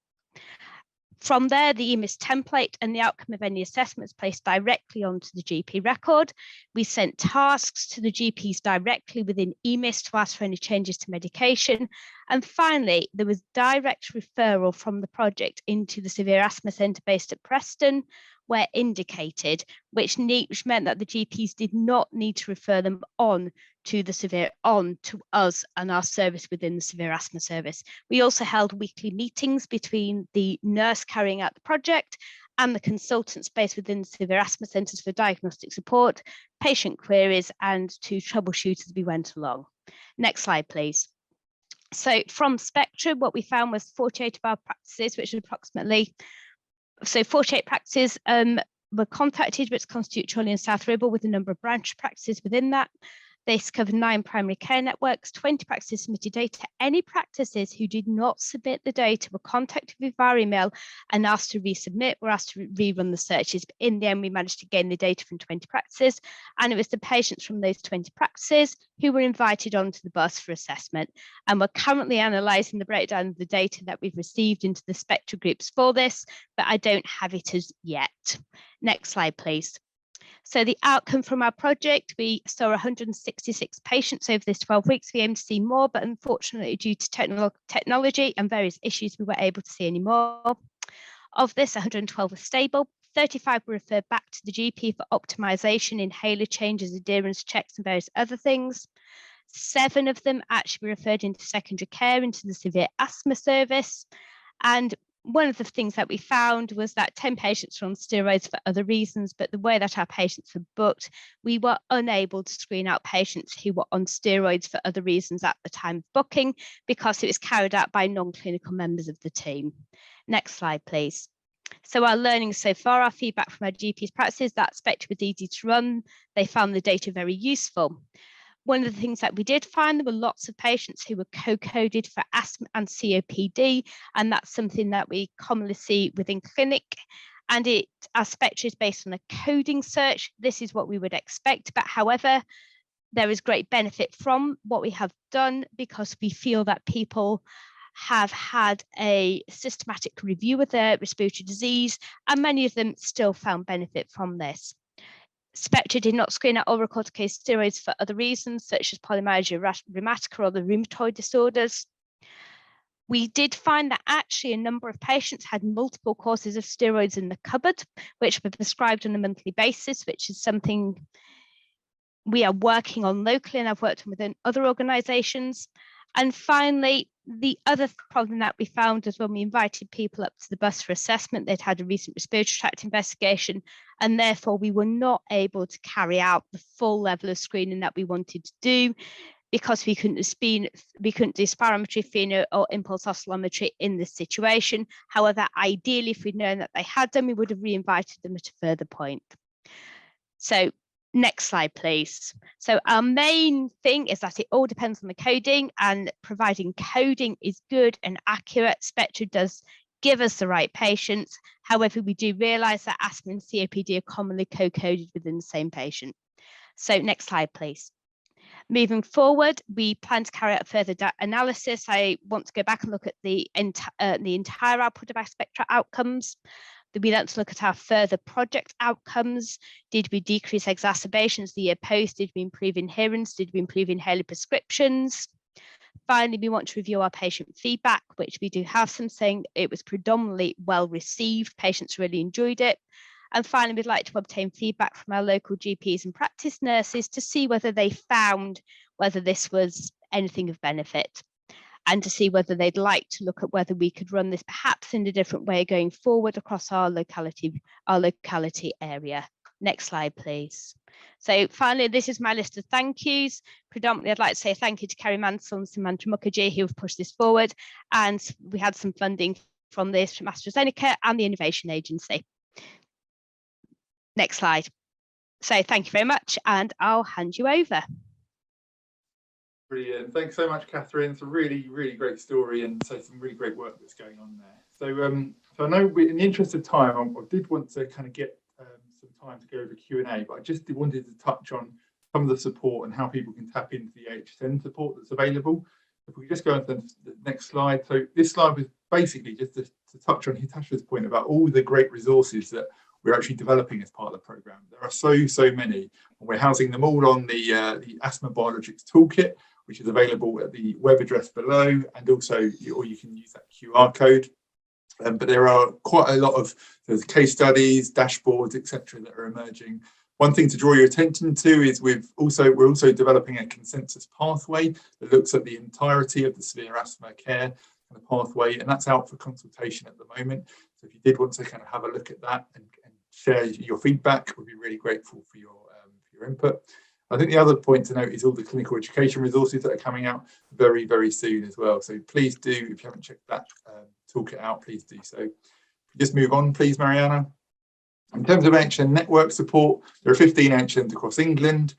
From there, the EMIS template and the outcome of any assessments placed directly onto the GP record. We sent tasks to the GPs directly within EMIS to ask for any changes to medication. And finally, there was direct referral from the project into the Severe Asthma Centre based at Preston, where indicated, which meant that the GPs did not need to refer them on to us and our service within the severe asthma service. We also held weekly meetings between the nurse carrying out the project and the consultants based within the severe asthma centres for diagnostic support, patient queries, and to troubleshoot as we went along. Next slide, please. So from SPECTRA, what we found was 48 of our practices, which is approximately 48 practices were contacted, which constitute Chorley and South Ribble, with a number of branch practices within that. This covered 9 primary care networks, 20 practices submitted data. Any practices who did not submit the data were contacted via email and asked to resubmit, were asked to rerun the searches. But in the end, we managed to gain the data from 20 practices, and it was the patients from those 20 practices who were invited onto the bus for assessment. And we're currently analysing the breakdown of the data that we've received into the SPECTRA groups for this, but I don't have it as yet. Next slide, please. So the outcome from our project, we saw 166 patients over this 12 weeks. We aim to see more, but unfortunately, due to technology and various issues, we weren't able to see any more. Of this, 112 were stable. 35 were referred back to the GP for optimization, inhaler changes, adherence checks, and various other things. 7 of them actually were referred into secondary care, into the severe asthma service. And one of the things that we found was that 10 patients were on steroids for other reasons, but the way that our patients were booked, we were unable to screen out patients who were on steroids for other reasons at the time of booking, because it was carried out by non-clinical members of the team. Next slide, please. So our learning so far, our feedback from our GPs practices, that SPECTRA was easy to run. They found the data very useful. One of the things that we did find, there were lots of patients who were co-coded for asthma and COPD, and that's something that we commonly see within clinic. And our SPECTRA is based on a coding search. This is what we would expect, but however, there is great benefit from what we have done, because we feel that people have had a systematic review of their respiratory disease, and many of them still found benefit from this. SPECTRA did not screen out oral corticosteroids for other reasons, such as polymyalgia rheumatica or the rheumatoid disorders. We did find that actually a number of patients had multiple courses of steroids in the cupboard, which were prescribed on a monthly basis, which is something we are working on locally, and I've worked on within other organisations. And finally, the other problem that we found is when we invited people up to the bus for assessment, they'd had a recent respiratory tract investigation, and therefore we were not able to carry out the full level of screening that we wanted to do, because we couldn't do spirometry, pheno, or impulse oscillometry in this situation. However, ideally, if we'd known that they had them, we would have re-invited them at a further point. So next slide, please. So our main thing is that it all depends on the coding, and providing coding is good and accurate. SPECTRA does give us the right patients. However, we do realise that asthma and COPD are commonly co-coded within the same patient. So next slide, please. Moving forward, we plan to carry out further analysis. I want to go back and look at the entire output of our SPECTRA outcomes. We want to look at our further project outcomes. Did we decrease exacerbations the year post? Did we improve adherence? Did we improve inhaler prescriptions? Finally, we want to review our patient feedback, which we do have some saying it was predominantly well received. Patients really enjoyed it. And finally, we'd like to obtain feedback from our local GPs and practice nurses to see whether they found whether this was anything of benefit, and to see whether they'd like to look at whether we could run this perhaps in a different way going forward across our locality area. Next slide, please. So finally, this is my list of thank yous. Predominantly, I'd like to say thank you to Kerry Mansell and Samantha Mukherjee, who have pushed this forward. And we had some funding from this from AstraZeneca and the Innovation Agency. Next slide. So thank you very much, and I'll hand you over. Brilliant. Thanks so much, Catherine. It's a really, really great story, and so some really great work that's going on there. So I know in the interest of time, I did want to kind of get some time to go over Q&A, but I just wanted to touch on some of the support and how people can tap into the AHSN support that's available. If we just go on to the next slide. So this slide was basically just to touch on Hitasha's point about all the great resources that we're actually developing as part of the program. There are so many, and we're housing them all on the Asthma Biologics toolkit, which is available at the web address below, and also, or you can use that QR code. But there are quite a lot of case studies, dashboards, etc., that are emerging. One thing to draw your attention to is we're also developing a consensus pathway that looks at the entirety of the severe asthma care kind of pathway, and that's out for consultation at the moment. So if you did want to kind of have a look at that and share your feedback, we'd be really grateful for your input. I think the other point to note is all the clinical education resources that are coming out very, very soon as well. So please do, if you haven't checked that toolkit out, please do so. Just move on, please, Mariana. In terms of AHSN network support, there are 15 AHSNs across England.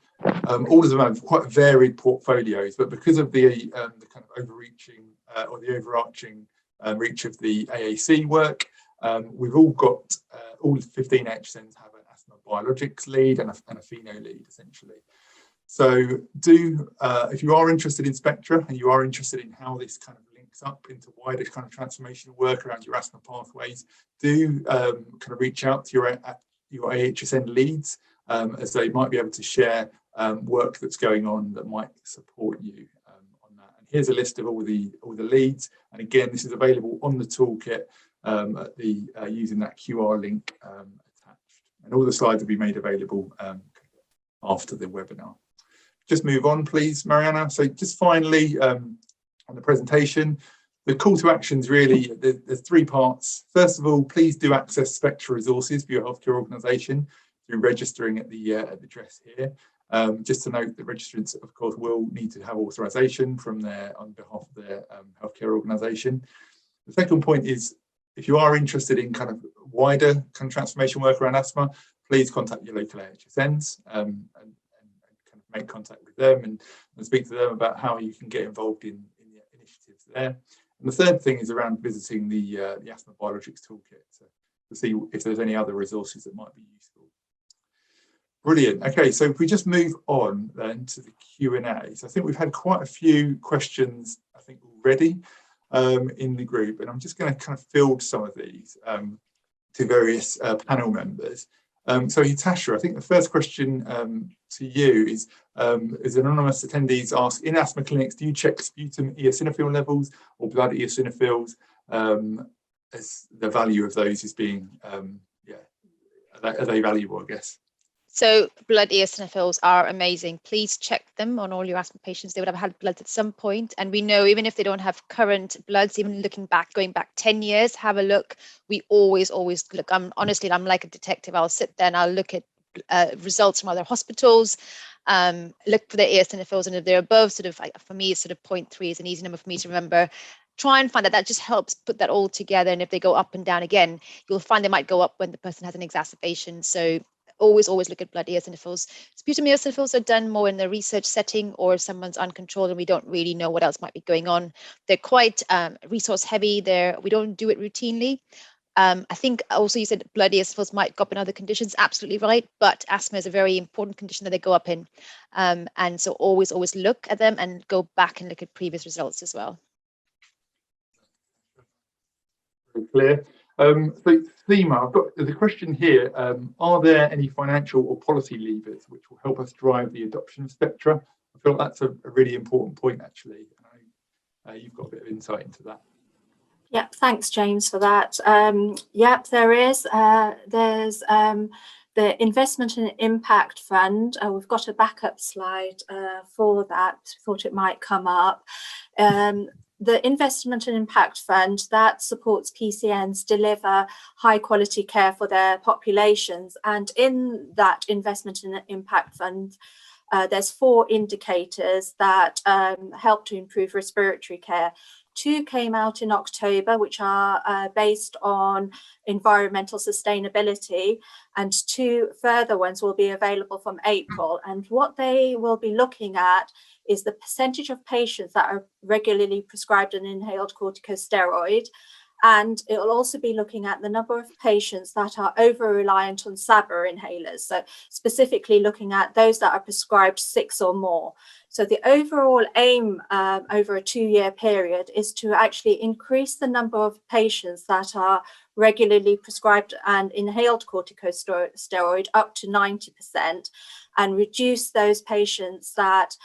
All of them have quite varied portfolios, but because of the kind of overreaching or the overarching reach of the AAC work, we've all got, all 15 AHSNs have an asthma biologics lead and a pheno lead, essentially. So if you are interested in SPECTRA and you are interested in how this kind of links up into wider kind of transformational work around your asthma pathways, do kind of reach out to your AHSN leads, as they might be able to share work that's going on that might support you on that. And here's a list of all the leads. And again, this is available on the toolkit using that QR link attached. And all the slides will be made available after the webinar. Just move on, please, Mariana. So just finally, on the presentation, the call to actions really, there's 3 parts. First of all, please do access SPECTRA resources for your healthcare organisation through registering at the address here. Just to note that registrants, of course, will need to have authorisation on behalf of their healthcare organisation. The second point is, if you are interested in kind of wider kind of transformation work around asthma, please contact your local AHSNs and kind of make contact with them and speak to them about how you can get involved in the initiatives there. And the third thing is around visiting the Asthma Biologics Toolkit to see if there's any other resources that might be useful. Brilliant. Okay, so if we just move on then to the Q&A. So I think we've had quite a few questions, I think, already in the group, and I'm just going to kind of field some of these to various panel members. So Hitasha, I think the first question to you is anonymous attendees ask, in asthma clinics, do you check sputum eosinophil levels or blood eosinophils, as the value of those is being, are they valuable, I guess? So blood eosinophils are amazing. Please check them on all your asthma patients. They would have had bloods at some point. And we know even if they don't have current bloods, even looking back, going back 10 years, have a look. We always look. I'm like a detective. I'll sit there and I'll look at results from other hospitals, look for their eosinophils, and if they're above sort of, for me, sort of 0.3 is an easy number for me to remember. Try and find that. That just helps put that all together. And if they go up and down again, you'll find they might go up when the person has an exacerbation. So always look at blood eosinophils. Sputum eosinophils are done more in the research setting, or if someone's uncontrolled and we don't really know what else might be going on. They're quite resource heavy. We don't do it routinely. I think also you said blood eosinophils might go up in other conditions. Absolutely right. But asthma is a very important condition that they go up in. And so always look at them and go back and look at previous results as well. Very clear. So Seema, there's a question here. Are there any financial or policy levers which will help us drive the adoption of SPECTRA? I feel that's a really important point, actually. You've got a bit of insight into that. Yeah, thanks, James, for that. Yep, there is. There's the Investment and Impact Fund. We've got a backup slide for that. Thought it might come up. The Investment and Impact Fund that supports PCNs deliver high quality care for their populations. And in that Investment and Impact Fund, there's 4 indicators that help to improve respiratory care. 2 came out in October, which are based on environmental sustainability, and 2 further ones will be available from April. And what they will be looking at is the percentage of patients that are regularly prescribed an inhaled corticosteroid. And it will also be looking at the number of patients that are over-reliant on SABA inhalers. So specifically looking at those that are prescribed 6 or more. So the overall aim over a 2-year period is to actually increase the number of patients that are regularly prescribed an inhaled corticosteroid up to 90%, and reduce those patients that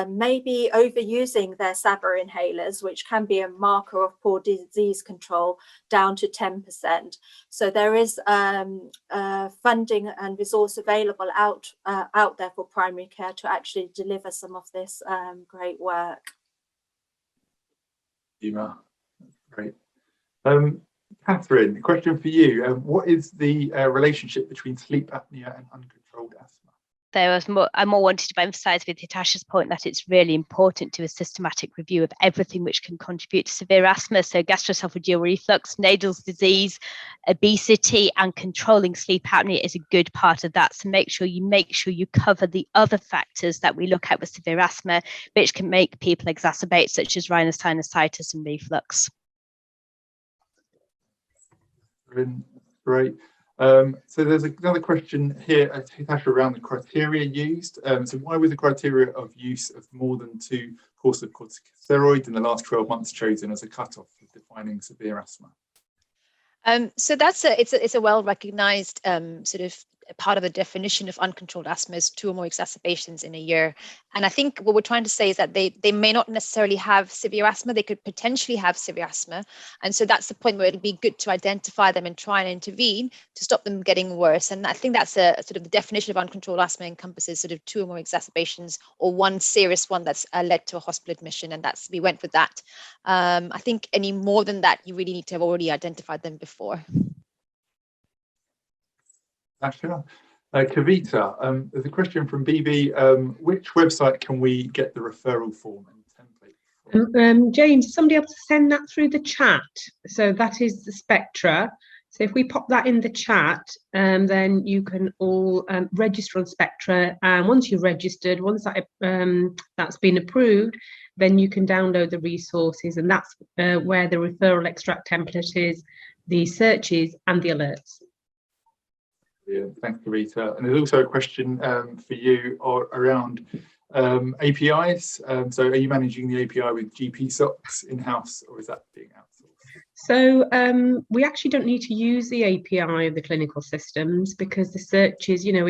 may be overusing their SABA inhalers, which can be a marker of poor disease control, down to 10%. So there is funding and resource available out there for primary care to actually deliver some of this great work. Great. Catherine, a question for you. What is the relationship between sleep apnea and uncontrolled asthma? though, I more wanted to emphasise with Natasha's point that it's really important to a systematic review of everything which can contribute to severe asthma. So gastroesophageal reflux, Nadel's disease, obesity, and controlling sleep apnea is a good part of that. So make sure you cover the other factors that we look at with severe asthma, which can make people exacerbate, such as rhinosinusitis and reflux. Great. So there's another question here, Natasha, around the criteria used. So why was the criteria of use of more than 2 courses of corticosteroids in the last 12 months chosen as a cutoff for defining severe asthma? So it's a well-recognized sort of part of the definition of uncontrolled asthma is 2 or more exacerbations in a year. And I think what we're trying to say is that they may not necessarily have severe asthma, they could potentially have severe asthma. And so that's the point where it'll be good to identify them and try and intervene to stop them getting worse. And I think that's a sort of the definition of uncontrolled asthma encompasses sort of 2 or more exacerbations or 1 serious one that's led to a hospital admission. And we went with that. I think any more than that, you really need to have already identified them before. Asha. Kavita, there's a question from BB. Which website can we get the referral form and template from? James, is somebody able to send that through the chat? So that is the Spectra. So if we pop that in the chat, then you can all register on Spectra. And once you've registered, once that's been approved, then you can download the resources, and that's where the referral extract template is, the searches and the alerts. Yeah, thanks, Kavita. And there's also a question for you around APIs. So are you managing the API with GP socks in-house, or is that being outsourced? So we actually don't need to use the API of the clinical systems, because the searches, you know,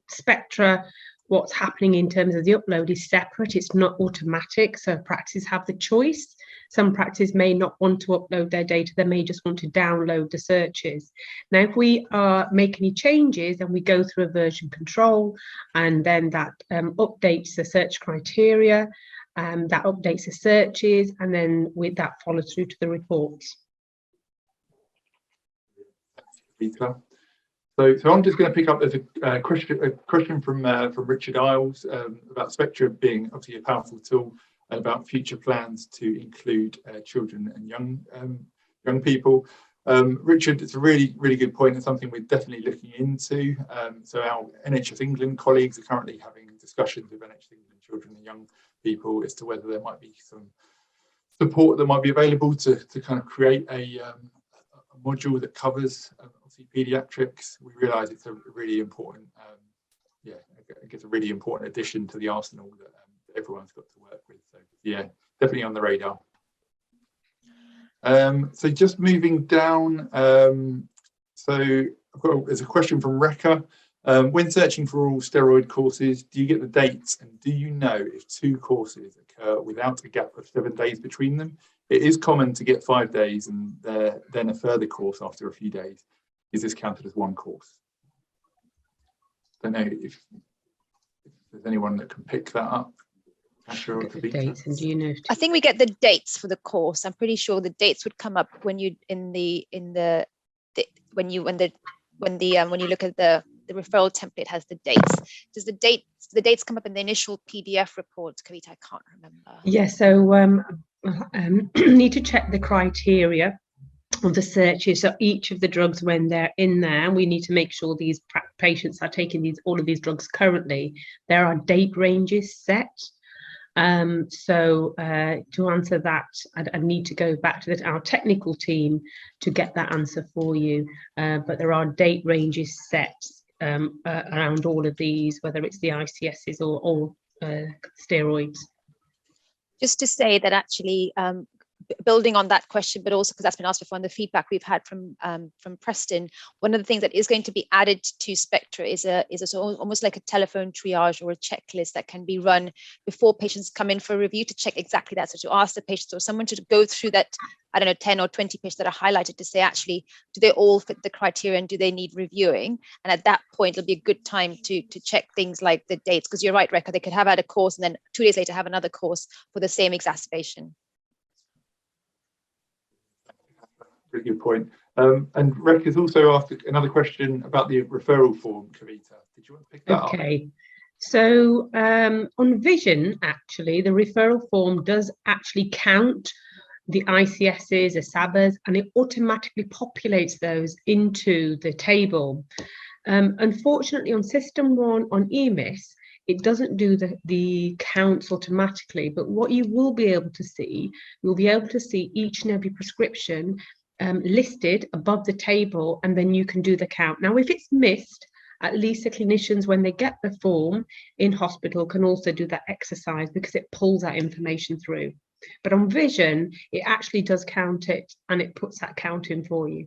Spectra, what's happening in terms of the upload is separate. It's not automatic. So practices have the choice. Some practices may not want to upload their data. They may just want to download the searches. Now, if we make any changes, then we go through a version control, and then that updates the search criteria, that updates the searches, and then with that follows through to the reports. So I'm just going to pick up as a question from Richard Isles about Spectra being obviously a powerful tool, and about future plans to include children and young people. Richard, it's a really good point, and something we're definitely looking into. So our NHS England colleagues are currently having discussions with NHS England children and young people as to whether there might be some support that might be available to kind of create a module that covers obviously paediatrics. We realise it's a really important, I guess a really important addition to the arsenal that everyone's got to work with. So yeah, definitely on the radar. So just moving down, there's a question from Rekha. When searching for all steroid courses, do you get the dates, and do you know if 2 courses occur without a gap of 7 days between them? It is common to get 5 days and then a further course after a few days. Is this counted as 1 course? Don't know if there's anyone that can pick that up. Dates, and do you know? I think we get the dates for the course. I'm pretty sure the dates would come up when you when you look at the referral template has the dates. Does the dates come up in the initial PDF report, Kavita? I can't remember. Yeah, so need to check the criteria of the searches. So each of the drugs, when they're in there, we need to make sure these patients are taking all of these drugs currently. There are date ranges set. So to answer that, I need to go back to our technical team to get that answer for you. But there are date ranges set around all of these, whether it's the ICSs or steroids. Just to say that actually, building on that question, but also because that's been asked before, and the feedback we've had from Preston, one of the things that is going to be added to Spectra is almost like a telephone triage or a checklist that can be run before patients come in for a review to check exactly that. So to ask the patients or someone to go through that, I don't know, 10 or 20 patients that are highlighted to say, actually, do they all fit the criteria and do they need reviewing? And at that point, it'll be a good time to check things like the dates, because you're right, Rekha, they could have had a course and then 2 days later have another course for the same exacerbation. Really good point. And Rec has also asked another question about the referral form, Kavita. Did you want to pick that up? Okay. So on Vision, actually, the referral form does actually count the ICSs, the SABAs, and it automatically populates those into the table. Unfortunately, on System 1 on EMIS, it doesn't do the counts automatically, but what you will be able to see, you'll be able to see each and every prescription listed above the table, and then you can do the count. Now, if it's missed, at least the clinicians, when they get the form in hospital, can also do that exercise because it pulls that information through. But on Vision, it actually does count it, and it puts that count in for you.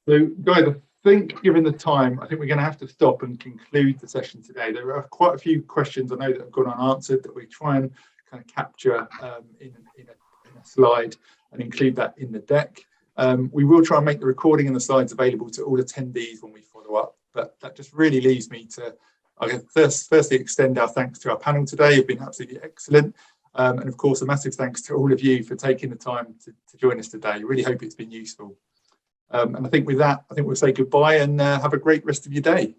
So, guys, I think given the time, I think we're going to have to stop and conclude the session today. There are quite a few questions I know that have gone unanswered that we try and kind of capture in a slide and include that in the deck. We will try and make the recording and the slides available to all attendees when we follow up, but that just really leaves me to, I guess, firstly extend our thanks to our panel today. You've been absolutely excellent. And of course, a massive thanks to all of you for taking the time to join us today. Really hope it's been useful. And I think with that, I think we'll say goodbye and have a great rest of your day.